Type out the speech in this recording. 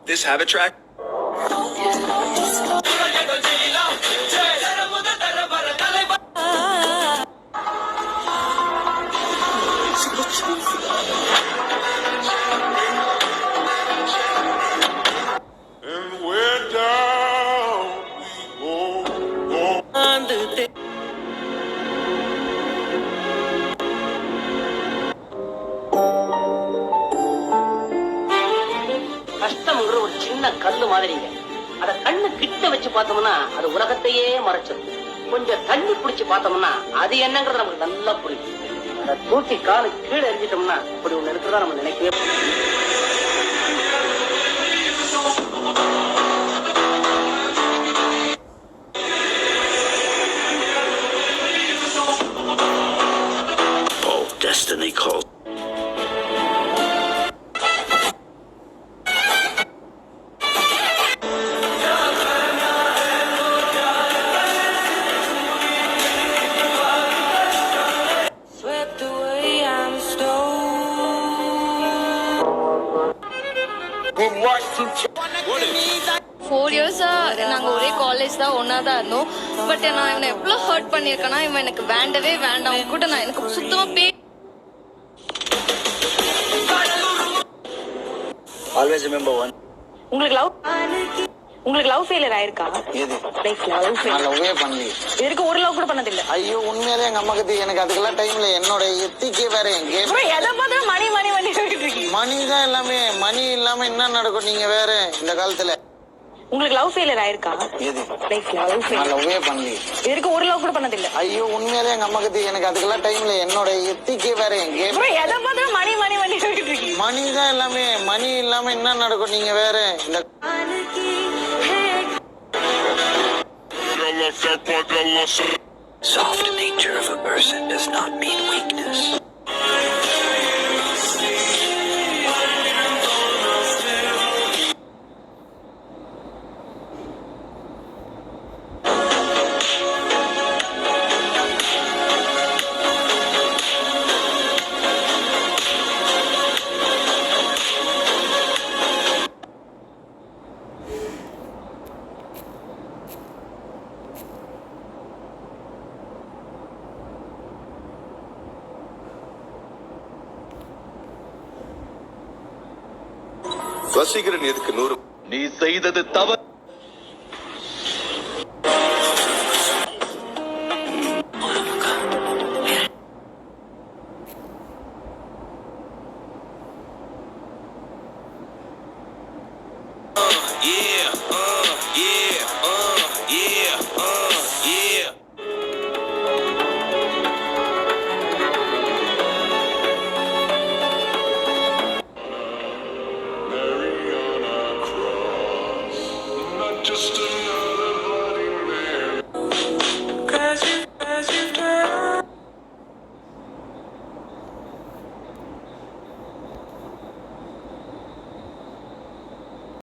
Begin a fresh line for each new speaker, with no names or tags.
This habit track.
கஷ்டம்ங்கிற ஒரு சின்ன கல்லு மாதிரிங்க. அத கண்ணு கிட்ட வச்சு பார்த்தோம்னா அது உலகத்தையே மறைச்சிடும். கொஞ்சம் தண்ணி பிடிச்சு பார்த்தோம்னா அது என்னங்கிறது நமக்கு நல்லா புரியும். அதை தூக்கி காலு கீழே எரிஞ்சிட்டோம்னா அப்படி ஒண்ணு இருக்கிறதா நம்ம நினைக்கவே.
Oh, destiny calls.
Four years நாங்க ஒரே காலேஜ் தான் ஒன்னா தான் இருந்தோம். பட் நான் இவனை எவ்வளவு ஹர்ட் பண்ணிருக்கேன்னா இவன் எனக்கு வேண்டவே வேண்டாம் கூட நான் எனக்கு சுத்தமா
Always remember one.
உங்களுக்கு லவ் ஃபெயிலியர் ஆயிருக்கா?
எது
லைஃப்ல லவ் ஃபெயிலியர்?
நான் லவ்வே பண்ணல.
இதுக்கு ஒரு லவ் கூட பண்ணது இல்ல.
ஐயோ உண்மையிலே எங்க அம்மாக்கு எனக்கு அதுக்கெல்லாம் டைம்ல என்னோட எத்திக்கே வேற எங்க
எதை பார்த்தாலும் மணி மணி மணி சொல்லிட்டு இருக்கீங்க.
மணி தான் எல்லாமே. மணி இல்லாம என்ன நடக்கும் நீங்க வேற இந்த காலத்துல.
உங்களுக்கு லவ் ஃபெயிலியர் ஆயிருக்கா?
எது
லைஃப்ல லவ் ஃபெயிலியர்?
நான் லவ்வே பண்ணல.
இதுக்கு ஒரு லவ் கூட பண்ணது இல்ல.
ஐயோ உண்மையிலே எங்க அம்மாக்கு எனக்கு அதுக்கெல்லாம் டைம்ல என்னோட எத்திக்கே வேற எங்க
எதை பார்த்தாலும் மணி மணி மணி சொல்லிட்டு இருக்கீங்க.
மணி தான் எல்லாமே. மணி இல்லாம என்ன நடக்கும் நீங்க வேற இந்த
Soft nature of a person does not mean weakness.
Vaseegaran எதுக்கு 100?
நீ செய்தது தவறு.